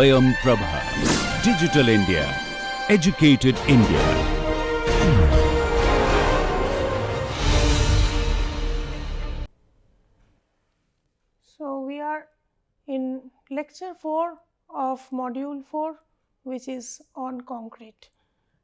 Swayam Prabha. Digital India. Educated India. So, we are in lecture 4 of module 4, which is on concrete,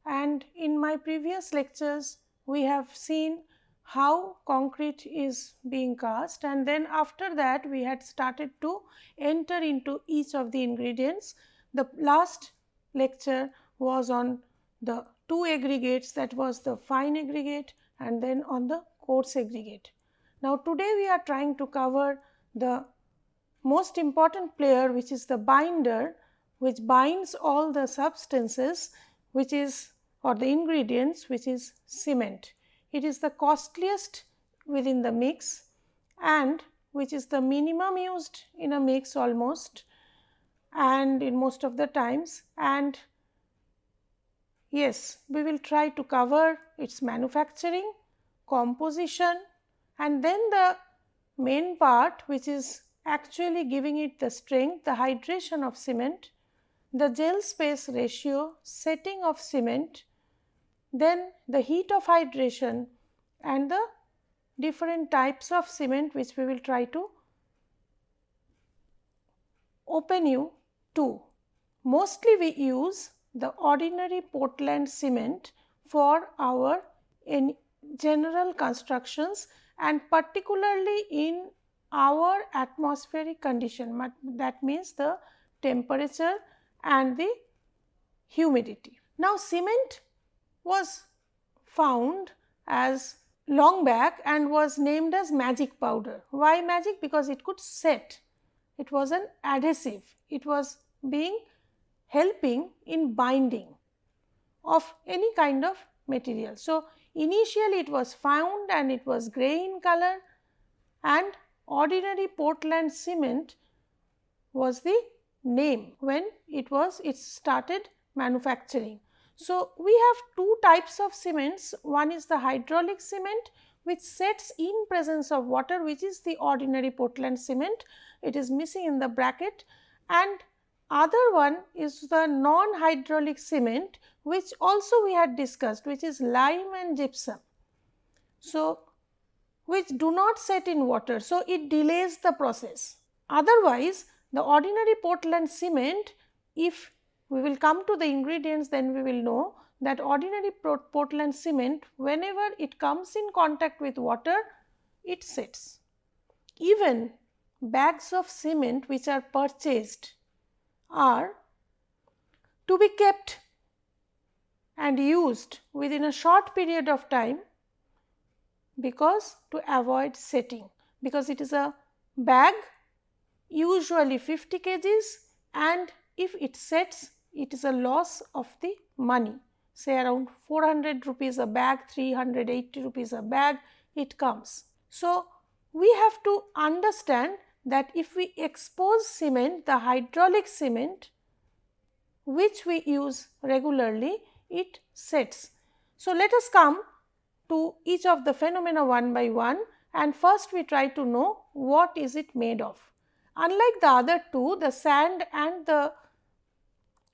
and in my previous lectures we have seen how concrete is being cast, and then after that we had started to enter into each of the ingredients. The last lecture was on the two aggregates, that was the fine aggregate and then on the coarse aggregate. Now, today we are trying to cover the most important player, which is the binder, which binds all the substances, which is, or the ingredients, which is cement. It is the costliest within the mix and which is the minimum used in a mix almost, and in most of the times. And yes, we will try to cover its manufacturing, composition, and then the main part, which is actually giving it the strength, the hydration of cement, the gel space ratio, setting of cement, then the heat of hydration and the different types of cement, which we will try to open you to. Mostly we use the ordinary Portland cement for our general constructions, and particularly in our atmospheric condition, that means the temperature and the humidity. Now, cement was found as long back and was named as magic powder. Why magic? Because it could set, it was an adhesive, it was being helping in binding of any kind of material. So, initially it was found and it was grey in color, and ordinary Portland cement was the name when it started manufacturing. So, we have two types of cements. One is the hydraulic cement, which sets in presence of water, which is the ordinary Portland cement. It is missing in the bracket. And other one is the non-hydraulic cement, which also we had discussed, which is lime and gypsum. So, which do not set in water. So, it delays the process. Otherwise, the ordinary Portland cement, if we will come to the ingredients, then we will know that ordinary Portland cement, whenever it comes in contact with water, it sets. Even bags of cement which are purchased are to be kept and used within a short period of time, because to avoid setting, because it is a bag usually 50 kgs, and if it sets, it is a loss of the money, say around 400 rupees a bag, 380 rupees a bag it comes. So, we have to understand that if we expose cement, the hydraulic cement which we use regularly, it sets. So, let us come to each of the phenomena one by one, and first we try to know what is it made of. Unlike the other two, the sand and the,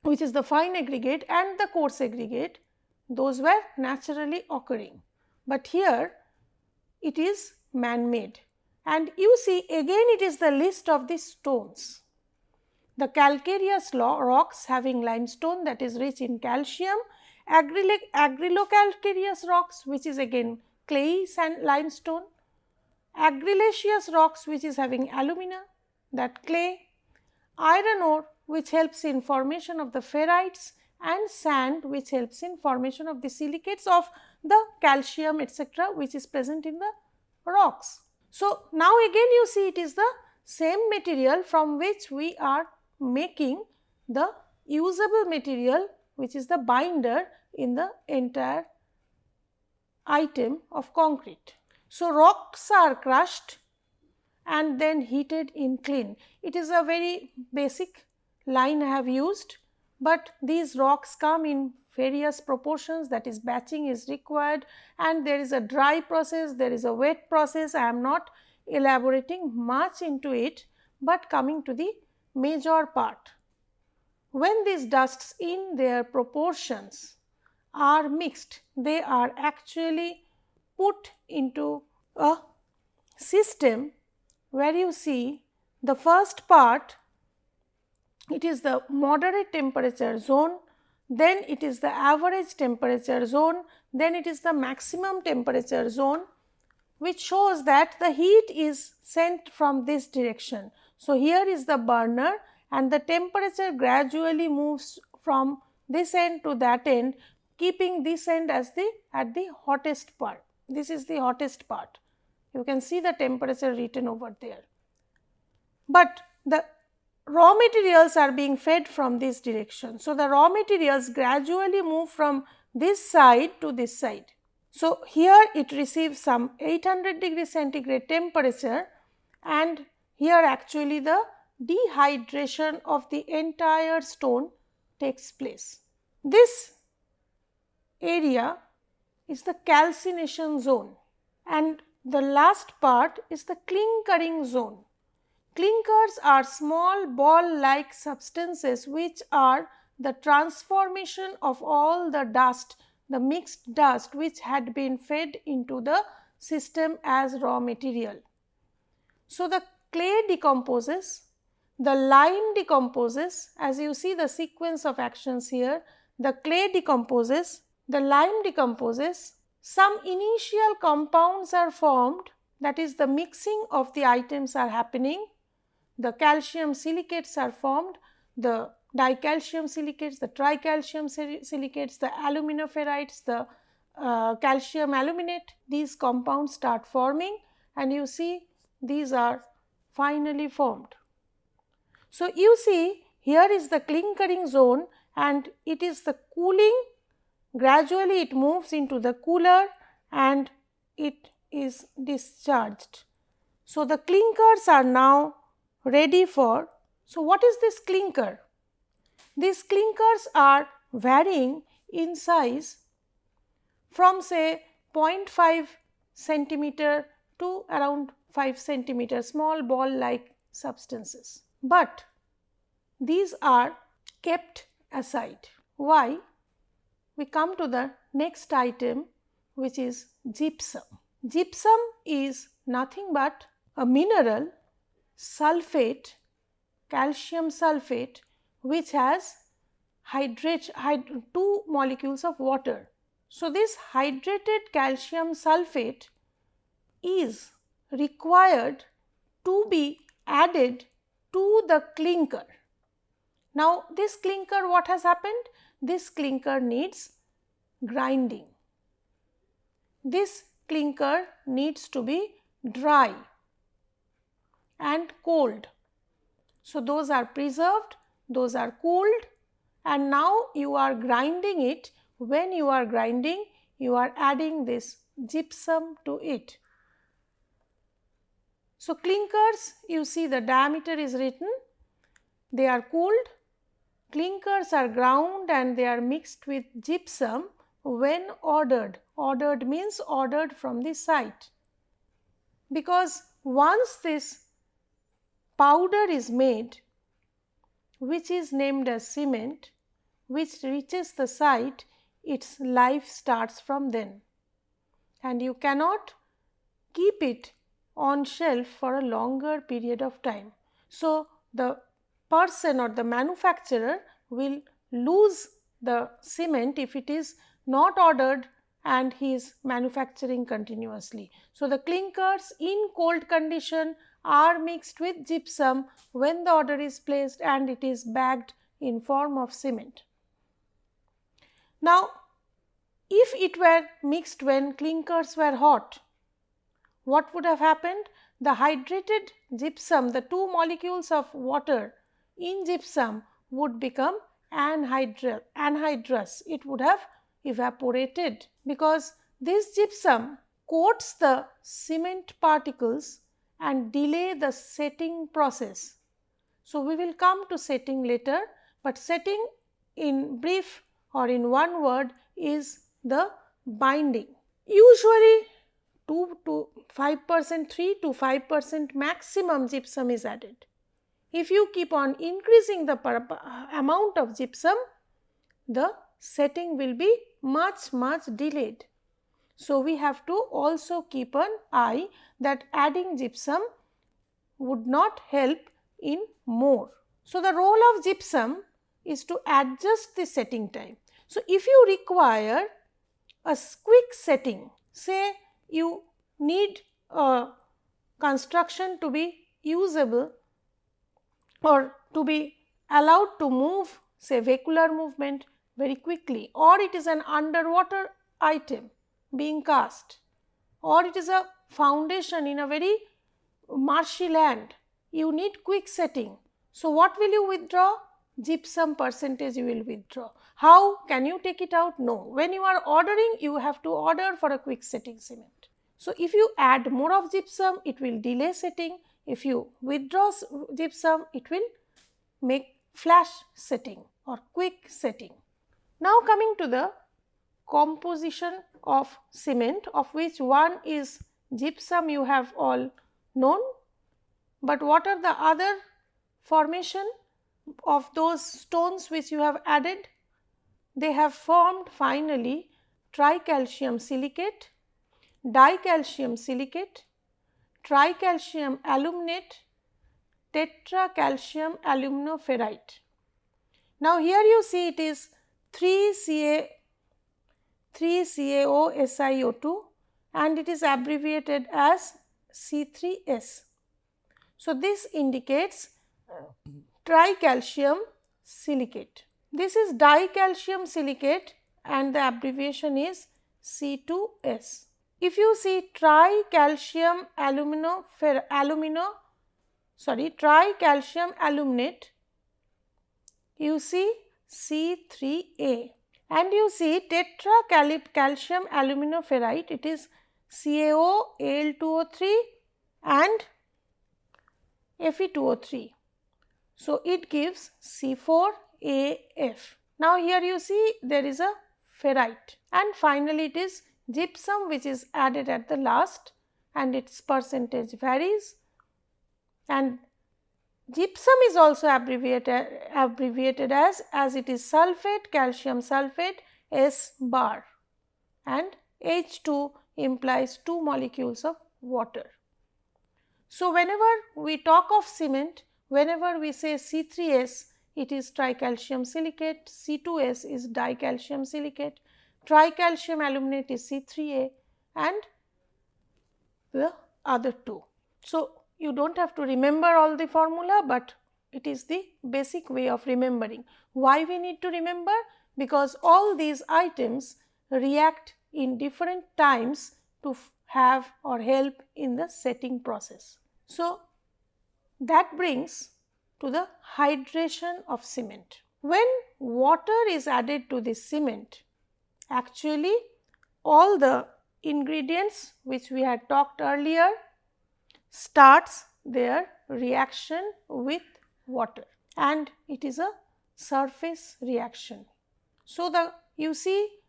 which is the fine aggregate, and the coarse aggregate, those were naturally occurring, but here it is man-made. And you see, again it is the list of the stones. The calcareous rocks having limestone, that is rich in calcium, agrilocalcareous rocks, which is again clay and limestone, argillaceous rocks, which is having alumina, that clay, iron ore, which helps in formation of the ferrites, and sand, which helps in formation of the silicates of the calcium, etc., which is present in the rocks. So, now again you see it is the same material from which we are making the usable material, which is the binder in the entire item of concrete. So, rocks are crushed and then heated in clean. It is a very basic line I have used, but these rocks come in various proportions, that is batching is required, and there is a dry process, there is a wet process. I am not elaborating much into it, but coming to the major part. when these dusts in their proportions are mixed, they are actually put into a system where you see the first part, it is the moderate temperature zone, then it is the average temperature zone, then it is the maximum temperature zone, which shows that the heat is sent from this direction. So, here is the burner and the temperature gradually moves from this end to that end, keeping this end as the hottest part. This is the hottest part. You can see the temperature written over there. But the raw materials are being fed from this direction. So, the raw materials gradually move from this side to this side. So, here it receives some 800 degree centigrade temperature, and here actually the dehydration of the entire stone takes place. This area is the calcination zone, and the last part is the clinkering zone. Clinkers are small ball-like substances which are the transformation of all the dust, the mixed dust which had been fed into the system as raw material. So, the clay decomposes, the lime decomposes, as you see the sequence of actions here, the clay decomposes, the lime decomposes, some initial compounds are formed, that is the mixing of the items are happening, the calcium silicates are formed, the dicalcium silicates, the tricalcium silicates, the aluminoferrites, the calcium aluminate, these compounds start forming, and you see these are finally formed. So, you see here is the clinkering zone, and it is the cooling, gradually it moves into the cooler and it is discharged. So, the clinkers are now ready for. So, what is this clinker? These clinkers are varying in size from say 0.5 centimeter to around 5 centimeter, small ball like substances, but these are kept aside. Why? We come to the next item, which is gypsum. Gypsum is nothing but a mineral sulfate, calcium sulfate, which has two molecules of water. So, this hydrated calcium sulfate is required to be added to the clinker. Now, this clinker, what has happened? This clinker needs grinding. This clinker needs to be dry and cold. So, those are preserved, those are cooled, and now you are grinding it. When you are grinding, you are adding this gypsum to it. So, clinkers, you see the diameter is written, they are cooled, clinkers are ground and they are mixed with gypsum when ordered. Ordered means ordered from the site, because once this powder is made, which is named as cement, which reaches the site, its life starts from then, and you cannot keep it on shelf for a longer period of time. So, the person or the manufacturer will lose the cement if it is not ordered and he is manufacturing continuously. So, the clinkers in cold condition are mixed with gypsum when the order is placed and it is bagged in form of cement. Now, if it were mixed when clinkers were hot, what would have happened? The hydrated gypsum, the two molecules of water in gypsum would become anhydrous. It would have evaporated, because this gypsum coats the cement particles and delay the setting process. So, we will come to setting later, but setting in brief or in one word is the binding. Usually 2 to 5%, 3 to 5% maximum gypsum is added. If you keep on increasing the amount of gypsum, the setting will be much delayed. So, we have to also keep an eye that adding gypsum would not help in more. So, the role of gypsum is to adjust the setting time. So, if you require a quick setting, say you need a construction to be usable or to be allowed to move, say vehicular movement very quickly, or it is an underwater item being cast, or it is a foundation in a very marshy land, you need quick setting. So, what will you withdraw? Gypsum percentage you will withdraw. How can you take it out? No. When you are ordering, you have to order for a quick setting cement. So, if you add more of gypsum, it will delay setting. If you withdraw gypsum, it will make flash setting or quick setting. Now, coming to the composition of cement, of which one is gypsum, you have all known, but what are the other formation of those stones which you have added? They have formed finally tricalcium silicate, dicalcium silicate, tricalcium aluminate, tetracalcium aluminoferrite. Now, here you see it is 3CaOSiO2 and it is abbreviated as C3S. So, this indicates tricalcium silicate. This is dicalcium silicate and the abbreviation is C2S. If you see tricalcium aluminate, you see C3A, and you see tetracalcium aluminoferrite, it is CaOAl2O3 and Fe2O3. So, it gives C4AF. Now, here you see there is a ferrite, and finally, it is gypsum which is added at the last and its percentage varies, and gypsum is also abbreviated as it is sulphate, calcium sulphate, S bar, and H2 implies 2 molecules of water. So, whenever we talk of cement, whenever we say C3S, it is tricalcium silicate, C2S is dicalcium silicate, tricalcium aluminate is C3A and the other two. So, you do not have to remember all the formula, but it is the basic way of remembering. Why we need to remember? Because all these items react in different times to have or help in the setting process. So, that brings to the hydration of cement. When water is added to this cement, actually all the ingredients which we had talked earlier starts their reaction with water, and it is a surface reaction. So, you see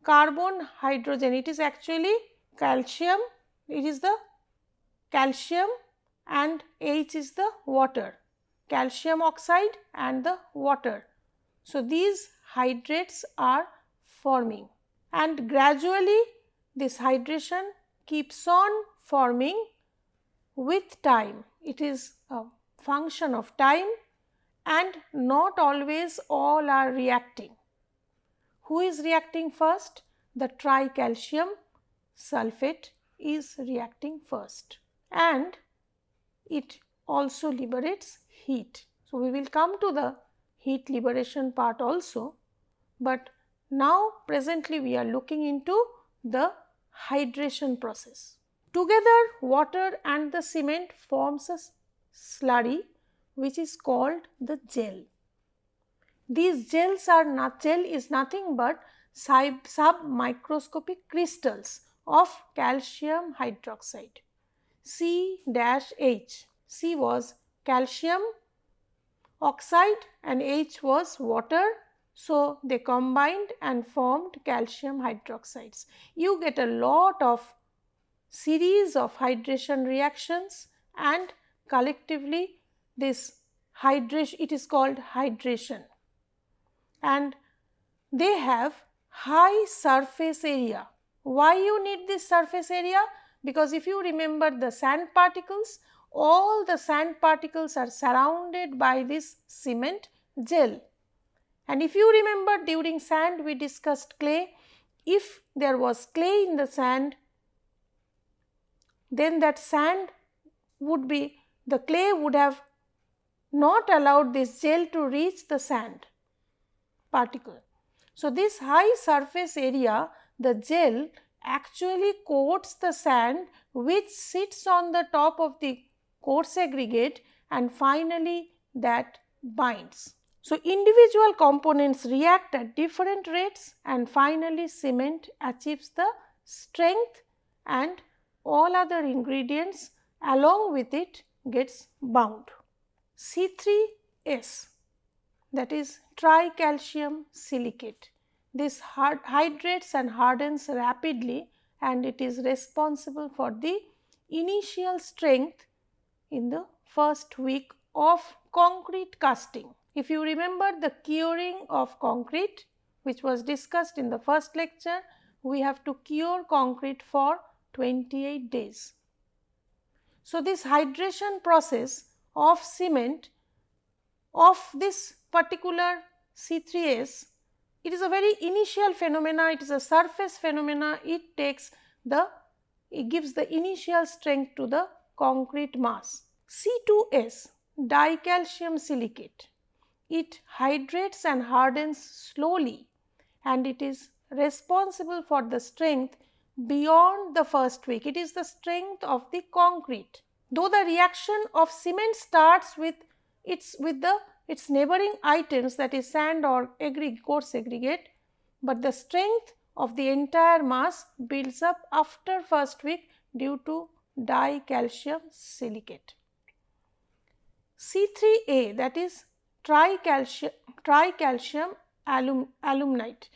carbon hydrogen, it is actually calcium, it is the calcium and H is the water, calcium oxide and the water. So, these hydrates are forming, and gradually this hydration keeps on forming with time. It is a function of time and not always all are reacting. Who is reacting first? The tricalcium sulphate is reacting first, and it also liberates heat. So, we will come to the heat liberation part also, but now presently we are looking into the hydration process. Together water and the cement forms a slurry which is called the gel. These gels are gel is nothing but submicroscopic crystals of calcium hydroxide, C-H. C was calcium oxide and H was water. So, they combined and formed calcium hydroxides. You get a lot of series of hydration reactions, and collectively this hydration, it is called hydration, and they have high surface area. Why you need this surface area? Because if you remember the sand particles, all the sand particles are surrounded by this cement gel. And if you remember, during sand we discussed clay. If there was clay in the sand, then that sand would be, the clay would have not allowed this gel to reach the sand particle. So, this high surface area, the gel actually coats the sand which sits on the top of the coarse aggregate, and finally that binds. So, individual components react at different rates, and finally cement achieves the strength, and all other ingredients along with it gets bound. C3S, that is tricalcium silicate. This hydrates and hardens rapidly, and it is responsible for the initial strength in the first week of concrete casting. If you remember the curing of concrete, which was discussed in the first lecture, we have to cure concrete for 28 days. So, this hydration process of cement of this particular C3S, it is a very initial phenomena, it is a surface phenomena, it gives the initial strength to the concrete mass. C2S, dicalcium silicate, it hydrates and hardens slowly, and it is responsible for the strength beyond the first week. It is the strength of the concrete. Though the reaction of cement starts with its neighboring items, that is sand or coarse aggregate, but the strength of the entire mass builds up after first week due to dicalcium silicate. C3A, that is tricalcium aluminate.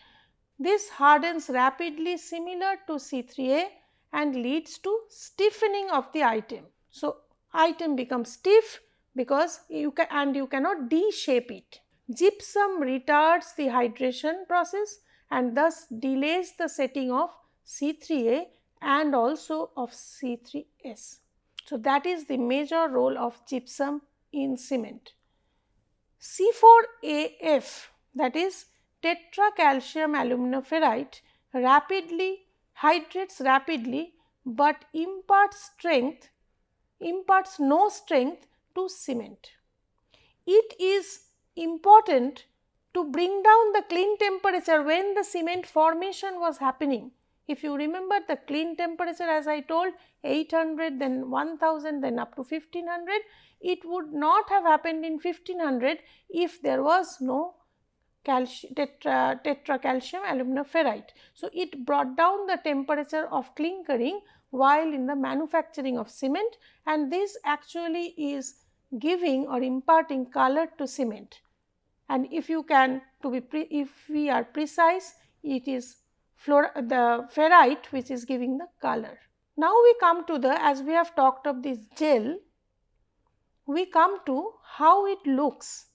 This hardens rapidly similar to C3A and leads to stiffening of the item. So, item becomes stiff because you cannot de-shape it. Gypsum retards the hydration process and thus delays the setting of C3A and also of C3S. So, that is the major role of gypsum in cement. C4AF, that is tetracalcium aluminoferrite, hydrates rapidly but imparts no strength to cement. It is important to bring down the clean temperature when the cement formation was happening. If you remember, the clean temperature, as I told, 800, then 1000, then up to 1500, it would not have happened in 1500 if there was no tetracalcium aluminoferrite. So, it brought down the temperature of clinkering while in the manufacturing of cement, and this actually is giving or imparting color to cement. And if you can, if we are precise, it is the ferrite which is giving the color. Now we come to as we have talked of this gel, we come to how it looks.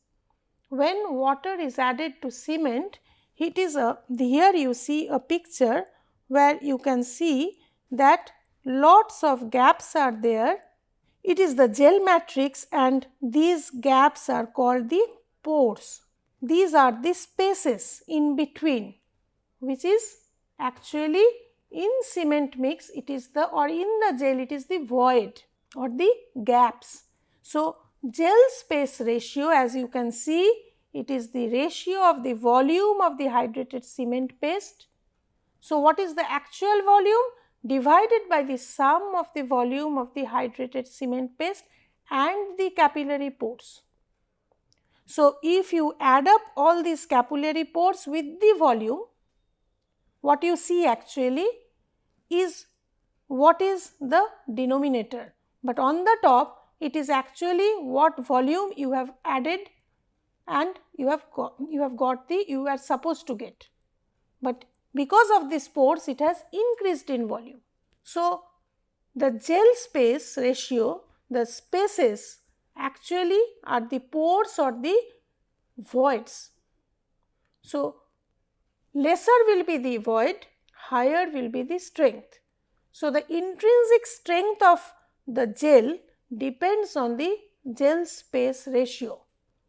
When water is added to cement, it is here you see a picture where you can see that lots of gaps are there. It is the gel matrix, and these gaps are called the pores. These are the spaces in between, which is actually in cement mix, it is or in the gel it is the void or the gaps. So, gel space ratio, as you can see, it is the ratio of the volume of the hydrated cement paste. So, what is the actual volume? Divided by the sum of the volume of the hydrated cement paste and the capillary pores. So, if you add up all these capillary pores with the volume, what you see actually is what is the denominator, but on the top it is actually what volume you have added and you are supposed to get, but because of these pores it has increased in volume. So, the gel space ratio, the spaces actually are the pores or the voids. So, lesser will be the void, higher will be the strength. So, the intrinsic strength of the gel depends on the gel space ratio.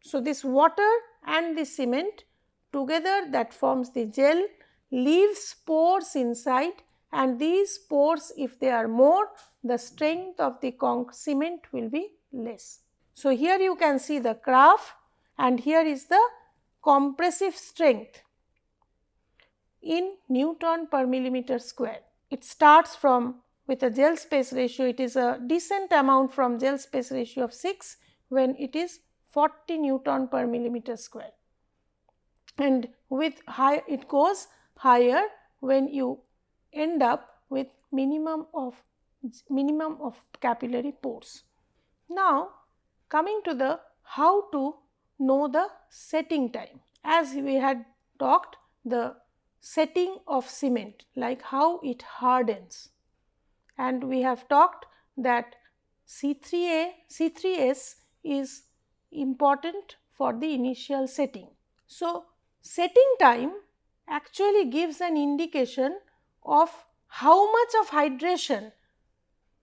So, this water and the cement together that forms the gel leaves pores inside, and these pores, if they are more, the strength of the cement will be less. So, here you can see the graph, and here is the compressive strength in Newton per millimeter square. It starts from with a gel space ratio, it is a decent amount from gel space ratio of 6 when it is 40 Newton per millimeter square, and with high it goes higher when you end up with minimum of capillary pores. Now, coming to the how to know the setting time. As we had talked, the setting of cement, like how it hardens, and we have talked that C3S is important for the initial setting. So, setting time actually gives an indication of how much of hydration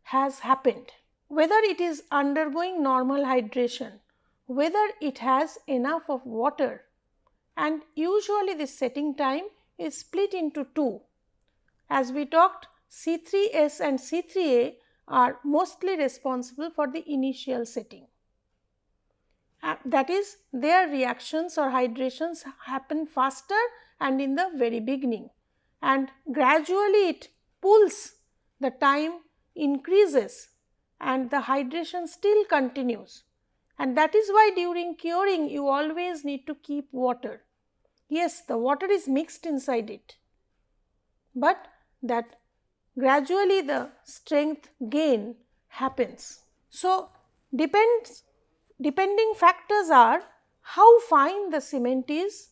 has happened, whether it is undergoing normal hydration, whether it has enough of water, and usually this setting time is split into two. As we talked, C3S and C3A are mostly responsible for the initial setting. That is, their reactions or hydrations happen faster and in the very beginning, and gradually it pulls, the time increases and the hydration still continues, and that is why during curing you always need to keep water. Yes, the water is mixed inside it, but that gradually the strength gain happens. So, depending factors are how fine the cement is,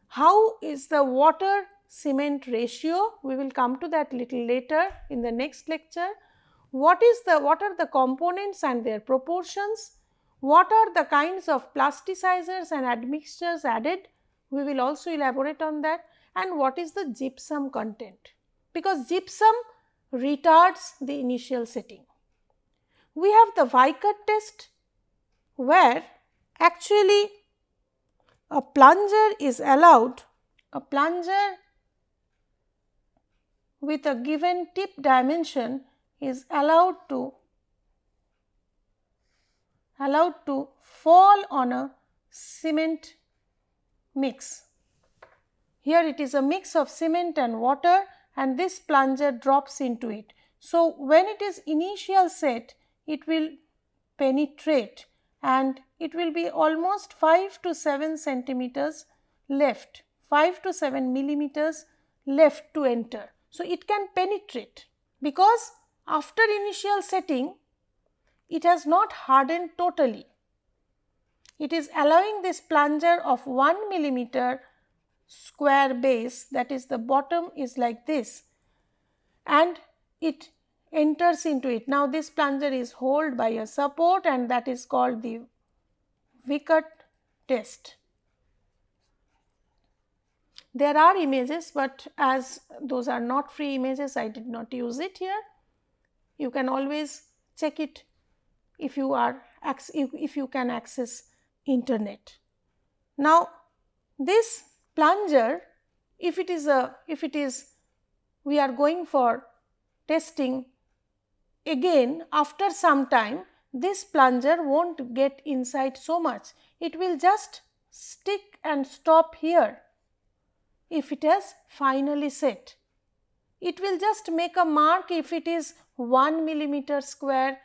how is the water cement ratio, we will come to that little later in the next lecture. What are the components and their proportions, what are the kinds of plasticizers and admixtures added, we will also elaborate on that, and what is the gypsum content, because gypsum retards the initial setting. We have the Vickers test, where actually a plunger is allowed, a plunger with a given tip dimension is allowed to fall on a cement mix. Here it is a mix of cement and water, and this plunger drops into it. So, when it is initial set, it will penetrate and it will be almost 5 to 7 centimeters left, 5 to 7 millimeters left to enter. So, it can penetrate, because after initial setting it has not hardened totally. It is allowing this plunger of 1 millimeter square base, that is the bottom is like this, and it enters into it. Now, this plunger is held by a support, and that is called the Vickers test. There are images, but as those are not free images, I did not use it here. You can always check it if you can access internet. Now, this plunger, if it is we are going for testing again after some time, this plunger won't get inside so much, it will just stick and stop here. If it has finally set, it will just make a mark if it is 1 millimeter square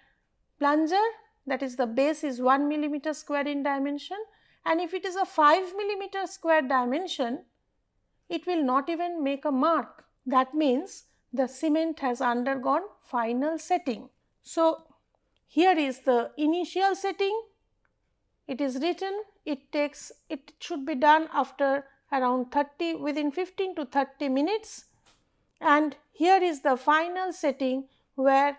plunger, that is the base is 1 millimeter square in dimension, and if it is a 5 millimeter square dimension, it will not even make a mark. That means the cement has undergone final setting. So, here is the initial setting, it is written, it should be done after around within 15 to 30 minutes, and here is the final setting where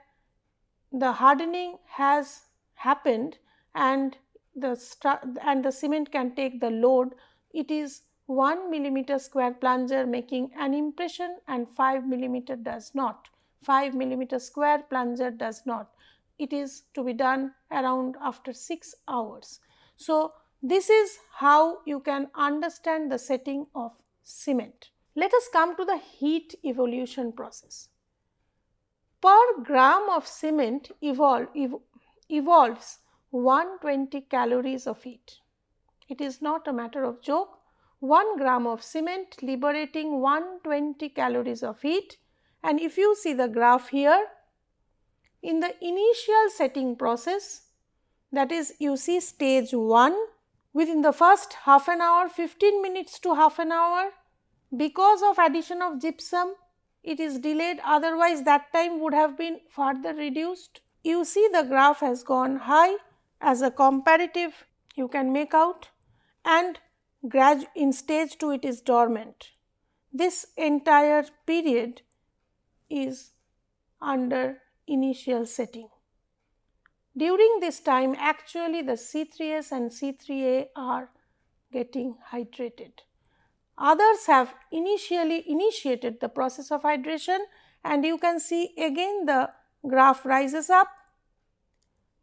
the hardening has happened and the cement can take the load. It is 1 millimeter square plunger making an impression and 5 millimeter does not. 5 millimeter square plunger does not. It is to be done around after 6 hours. So, this is how you can understand the setting of cement. Let us come to the heat evolution process. Per gram of cement evolves 120 calories of heat. It is not a matter of joke. 1 gram of cement liberating 120 calories of heat, and if you see the graph here, in the initial setting process, that is you see stage 1, within the first half an hour, 15 minutes to half an hour, because of addition of gypsum, it is delayed, otherwise that time would have been further reduced. You see the graph has gone high as a comparative you can make out, and in stage 2 it is dormant. This entire period is under initial setting. During this time actually the C3S and C3A are getting hydrated. Others have initially initiated the process of hydration, and you can see again the graph rises up,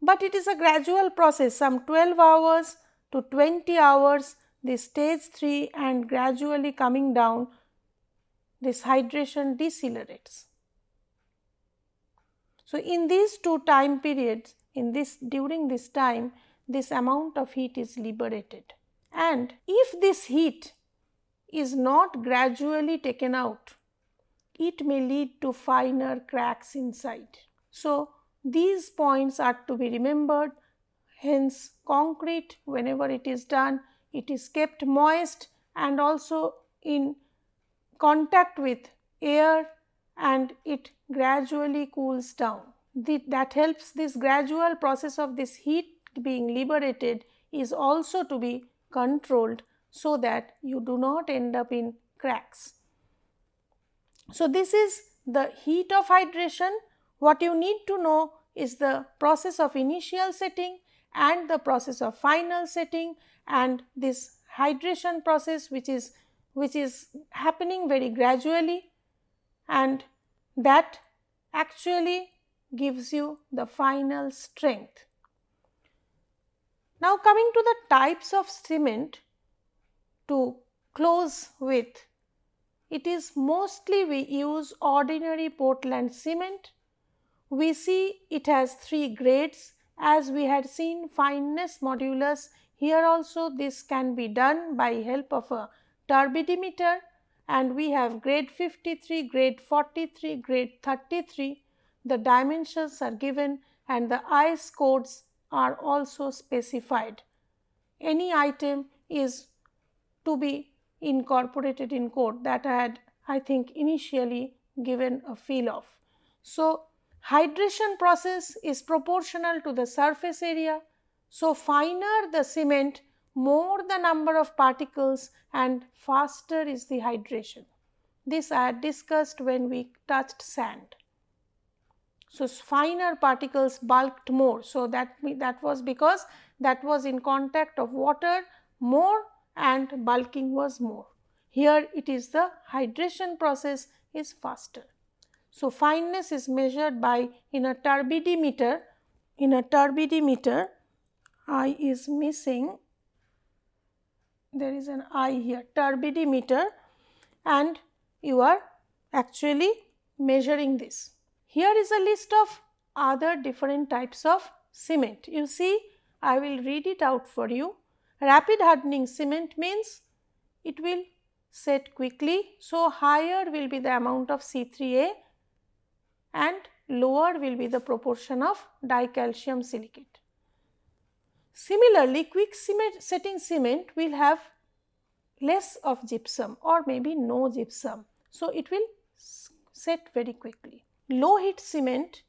but it is a gradual process, some 12 hours to 20 hours this stage 3, and gradually coming down this hydration decelerates. So, in these two time periods, during this time this amount of heat is liberated, and if this heat is not gradually taken out, it may lead to finer cracks inside. So, these points are to be remembered. Hence, concrete whenever it is done, it is kept moist and also in contact with air, and it gradually cools down. That helps. This gradual process of this heat being liberated is also to be controlled, so that you do not end up in cracks. So, this is the heat of hydration. What you need to know is the process of initial setting and the process of final setting, and this hydration process which is happening very gradually, and that actually gives you the final strength. Now, coming to the types of cement, to close with, it is mostly we use ordinary Portland cement. We see it has 3 grades, as we had seen fineness modulus. Here also this can be done by help of a turbidimeter, and we have grade 53, grade 43, grade 33. The dimensions are given and the IS codes are also specified. Any item is to be incorporated in code that I think initially given a feel of. So, hydration process is proportional to the surface area. So, finer the cement, more the number of particles and faster is the hydration. This I had discussed when we touched sand. So, finer particles bulked more. So, that was because that was in contact of water more and bulking was more. Here it is the hydration process is faster. So, fineness is measured by in a turbidimeter. In a turbidimeter, I is missing, there is an I here, turbidimeter, and you are actually measuring this. Here is a list of other different types of cement. You see, I will read it out for you. Rapid hardening cement means it will set quickly. So, higher will be the amount of C3A and lower will be the proportion of dicalcium silicate. Similarly, quick setting cement will have less of gypsum or maybe no gypsum. So, it will set very quickly. Low heat cement,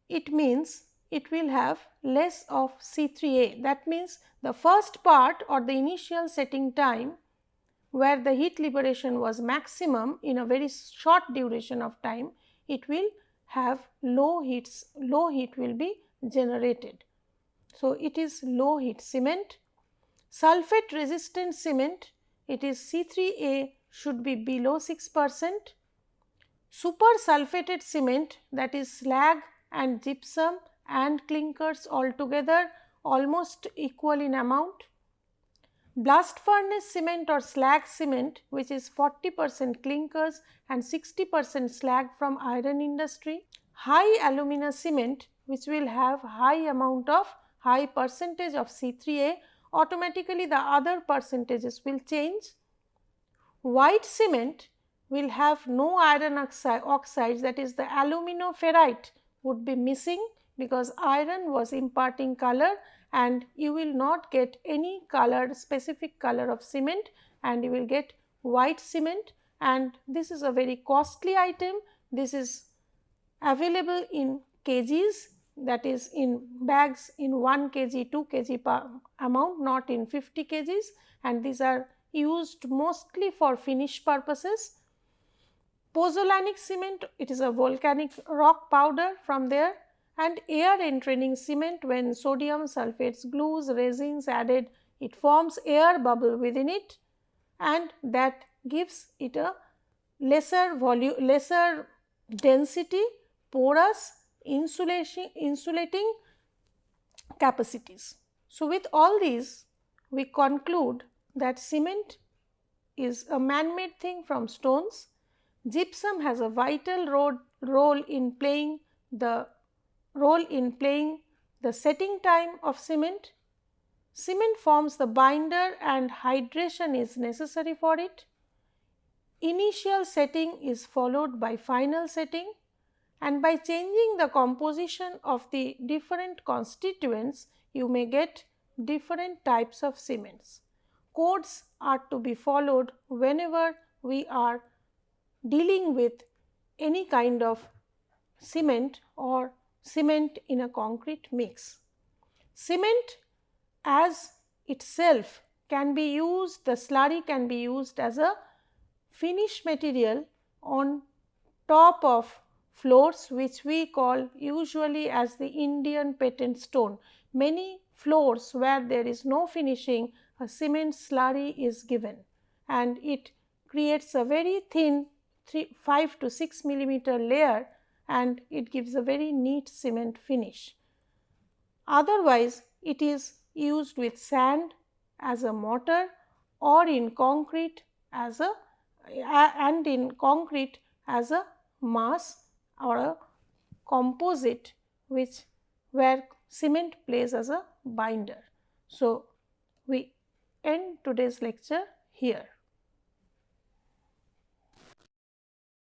it means it will have less of C3A. That means the first part or the initial setting time where the heat liberation was maximum in a very short duration of time, it will have low heat will be generated. So, it is low heat cement. Sulfate resistant cement, it is C3A should be below 6%. Super sulfated cement, that is slag and gypsum and clinkers altogether almost equal in amount. Blast furnace cement or slag cement, which is 40% clinkers and 60% slag from iron industry. High alumina cement, which will have high percentage of C3A, automatically the other percentages will change. White cement will have no iron oxides, that is the aluminoferrite would be missing because iron was imparting color, and you will not get any color, specific color of cement, and you will get white cement, and this is a very costly item. This is available in kgs, that is in bags in 1 kg, 2 kg per amount, not in 50 kgs, and these are used mostly for finish purposes. Pozzolanic cement, it is a volcanic rock powder from there, and air entraining cement, when sodium sulfates, glues, resins added, it forms air bubble within it, and that gives it a lesser volume, lesser density, porous, insulating capacities. So, with all these we conclude that cement is a man-made thing from stones. Gypsum has a vital role in playing the setting time of cement. Cement forms the binder and hydration is necessary for it. Initial setting is followed by final setting, and by changing the composition of the different constituents you may get different types of cements. Codes are to be followed whenever we are dealing with any kind of cement or cement in a concrete mix. Cement as itself can be used, the slurry can be used as a finish material on top of floors, which we call usually as the Indian patent stone. Many floors where there is no finishing, a cement slurry is given, and it creates a very thin 5 to 6 millimeter layer, and it gives a very neat cement finish. Otherwise, it is used with sand as a mortar or in concrete as a mass or a composite, where cement plays as a binder. So, we end today's lecture here.